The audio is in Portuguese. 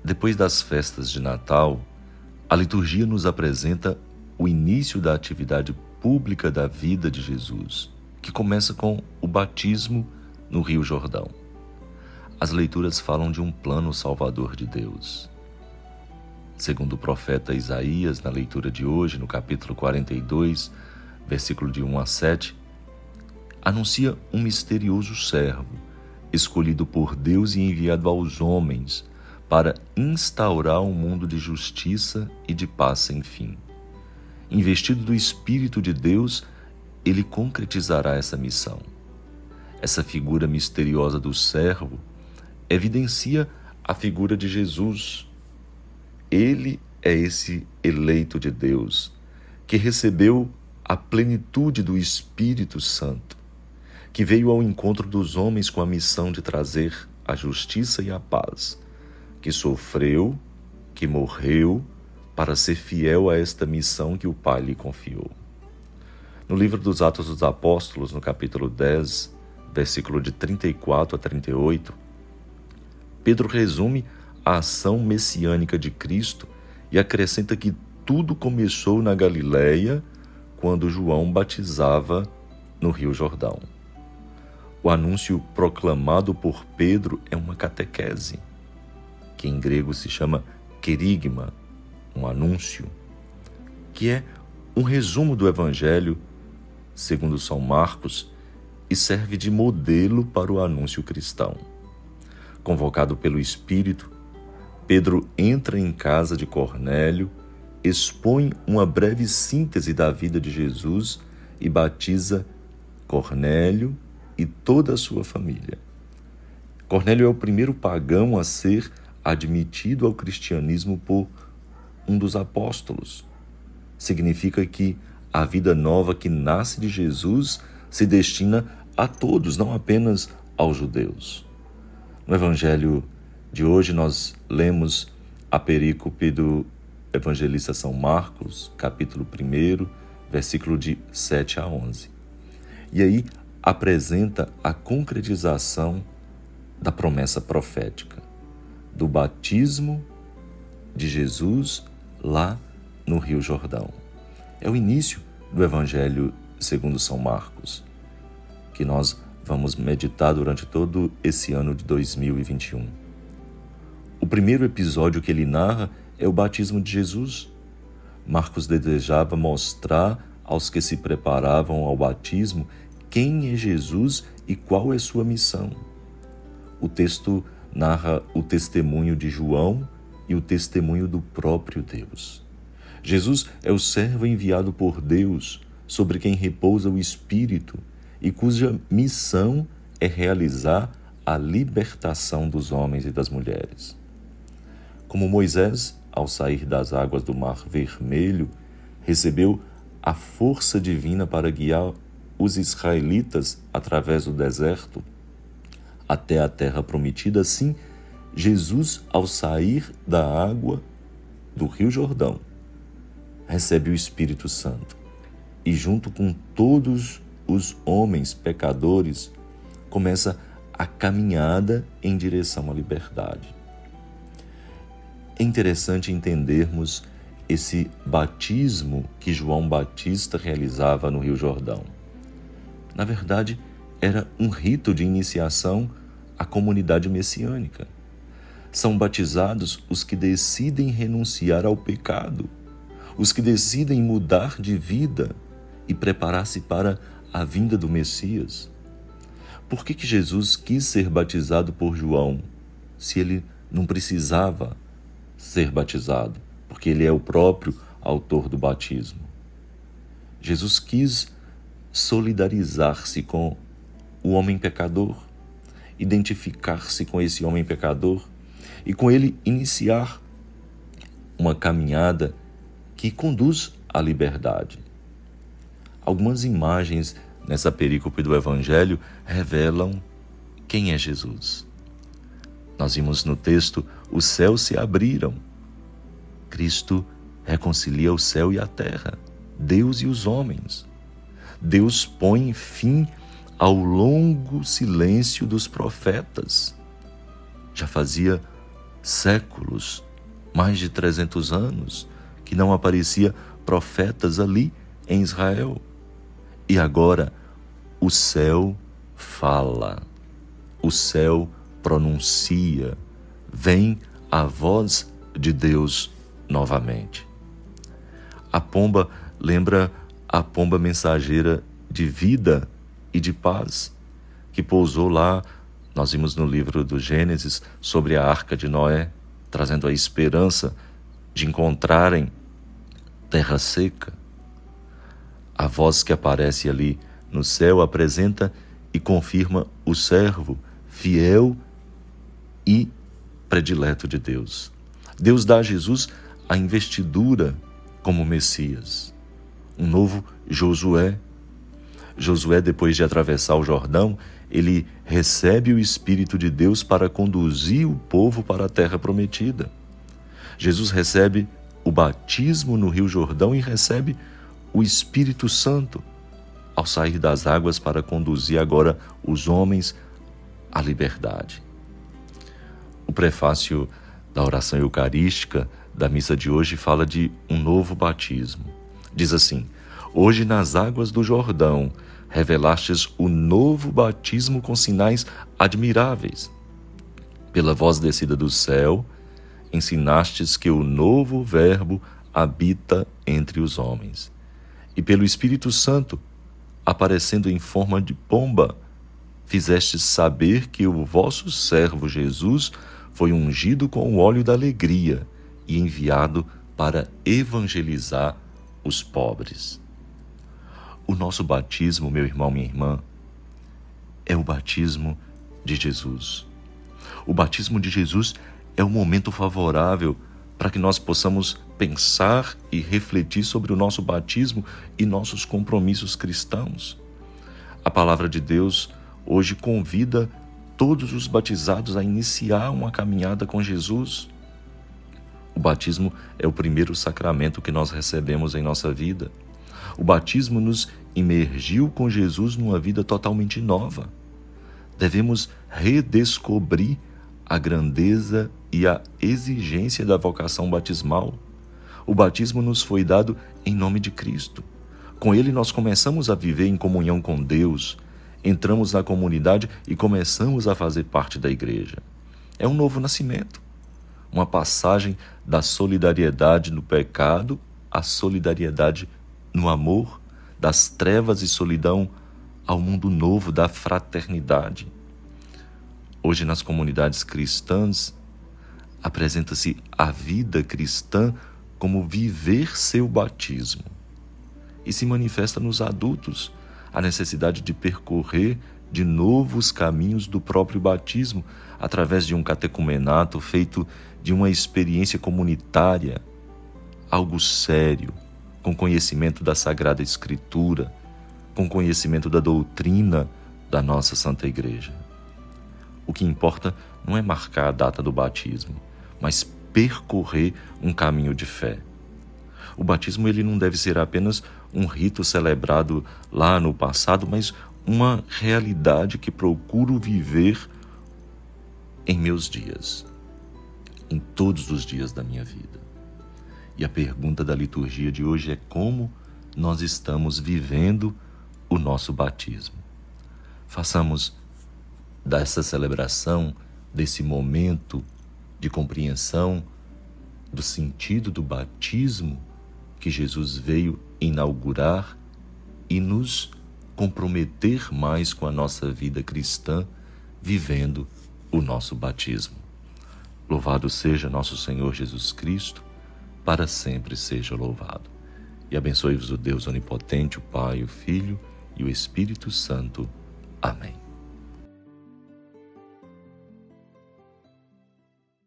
Depois das festas de Natal, a liturgia nos apresenta o início da atividade pública da vida de Jesus, que começa com o batismo no Rio Jordão. As leituras falam de um plano salvador de Deus. Segundo o profeta Isaías, na leitura de hoje, no capítulo 42, versículo de 1 a 7, anuncia um misterioso servo, escolhido por Deus e enviado aos homens para instaurar um mundo de justiça e de paz sem fim. Investido do Espírito de Deus, ele concretizará essa missão. Essa figura misteriosa do servo evidencia a figura de Jesus. Ele é esse eleito de Deus, que recebeu a plenitude do Espírito Santo, que veio ao encontro dos homens com a missão de trazer a justiça e a paz, que sofreu, que morreu, para ser fiel a esta missão que o Pai lhe confiou. No livro dos Atos dos Apóstolos, no capítulo 10, versículo de 34 a 38, Pedro resume a ação messiânica de Cristo e acrescenta que tudo começou na Galileia, quando João batizava no Rio Jordão. O anúncio proclamado por Pedro é uma catequese, que em grego se chama querigma, um anúncio, que é um resumo do Evangelho segundo São Marcos e serve de modelo para o anúncio cristão. Convocado pelo Espírito, Pedro entra em casa de Cornélio, expõe uma breve síntese da vida de Jesus e batiza Cornélio e toda a sua família. Cornélio é o primeiro pagão a ser admitido ao cristianismo por um dos apóstolos. Significa que a vida nova que nasce de Jesus se destina a todos, não apenas aos judeus. No Evangelho de hoje nós lemos a perícope do evangelista São Marcos, capítulo 1, versículo de 7 a 11. E aí apresenta a concretização da promessa profética, do batismo de Jesus lá no Rio Jordão. É o início do Evangelho segundo São Marcos, que nós vamos meditar durante todo esse ano de 2021. O primeiro episódio que ele narra é o batismo de Jesus. Marcos desejava mostrar aos que se preparavam ao batismo quem é Jesus e qual é sua missão. O texto narra o testemunho de João e o testemunho do próprio Deus. Jesus é o servo enviado por Deus, sobre quem repousa o Espírito e cuja missão é realizar a libertação dos homens e das mulheres. Como Moisés, ao sair das águas do Mar Vermelho, recebeu a força divina para guiar os israelitas através do deserto até a terra prometida, assim, Jesus, ao sair da água do Rio Jordão, recebe o Espírito Santo e, junto com todos os homens pecadores, começa a caminhada em direção à liberdade. É interessante entendermos esse batismo que João Batista realizava no Rio Jordão. Na verdade, era um rito de iniciação à comunidade messiânica. São batizados os que decidem renunciar ao pecado, os que decidem mudar de vida e preparar-se para a vinda do Messias. Por que Jesus quis ser batizado por João, se ele não precisava ser batizado? Porque ele é o próprio autor do batismo. Jesus quis solidarizar-se com o homem pecador, identificar-se com esse homem pecador e com ele iniciar uma caminhada que conduz à liberdade. Algumas imagens nessa perícope do Evangelho revelam quem é Jesus. Nós vimos no texto, os céus se abriram. Cristo reconcilia o céu e a terra, Deus e os homens. Deus põe fim ao longo silêncio dos profetas. Já fazia séculos, mais de 300 anos, que não aparecia profetas ali em Israel. E agora o céu fala, o céu pronuncia, vem a voz de Deus novamente. A pomba lembra a pomba mensageira de vida e de paz, que pousou lá, nós vimos no livro do Gênesis, sobre a arca de Noé, trazendo a esperança de encontrarem terra seca. A voz que aparece ali no céu apresenta e confirma o servo fiel e predileto de Deus. Deus dá a Jesus a investidura como Messias, um novo Josué. Josué, depois de atravessar o Jordão, ele recebe o Espírito de Deus para conduzir o povo para a terra prometida. Jesus recebe o batismo no Rio Jordão e recebe o Espírito Santo ao sair das águas para conduzir agora os homens à liberdade. O prefácio da oração eucarística da missa de hoje fala de um novo batismo. Diz assim: hoje nas águas do Jordão revelastes o novo batismo com sinais admiráveis. Pela voz descida do céu, ensinastes que o novo Verbo habita entre os homens. E pelo Espírito Santo, aparecendo em forma de pomba, fizestes saber que o vosso servo Jesus foi ungido com o óleo da alegria e enviado para evangelizar os pobres. O nosso batismo, meu irmão, minha irmã, é o batismo de Jesus. O batismo de Jesus é o momento favorável para que nós possamos pensar e refletir sobre o nosso batismo e nossos compromissos cristãos. A palavra de Deus hoje convida todos os batizados a iniciar uma caminhada com Jesus. O batismo é o primeiro sacramento que nós recebemos em nossa vida. O batismo nos imergiu com Jesus numa vida totalmente nova. Devemos redescobrir a grandeza e a exigência da vocação batismal. O batismo nos foi dado em nome de Cristo. Com ele nós começamos a viver em comunhão com Deus, entramos na comunidade e começamos a fazer parte da igreja. É um novo nascimento, uma passagem da solidariedade no pecado à solidariedade no amor, das trevas e solidão ao mundo novo da fraternidade. Hoje, nas comunidades cristãs, apresenta-se a vida cristã como viver seu batismo. E se manifesta nos adultos a necessidade de percorrer de novos caminhos do próprio batismo, através de um catecumenato feito de uma experiência comunitária, algo sério, com conhecimento da Sagrada Escritura, com conhecimento da doutrina da nossa Santa Igreja. O que importa não é marcar a data do batismo, mas percorrer um caminho de fé. O batismo ele não deve ser apenas um rito celebrado lá no passado, mas uma realidade que procuro viver em meus dias, em todos os dias da minha vida. E a pergunta da liturgia de hoje é como nós estamos vivendo o nosso batismo. Façamos dessa celebração, desse momento de compreensão do sentido do batismo que Jesus veio inaugurar e nos comprometer mais com a nossa vida cristã, vivendo o nosso batismo. Louvado seja nosso Senhor Jesus Cristo, para sempre seja louvado. E abençoe-vos o Deus onipotente, o Pai, o Filho e o Espírito Santo. Amém.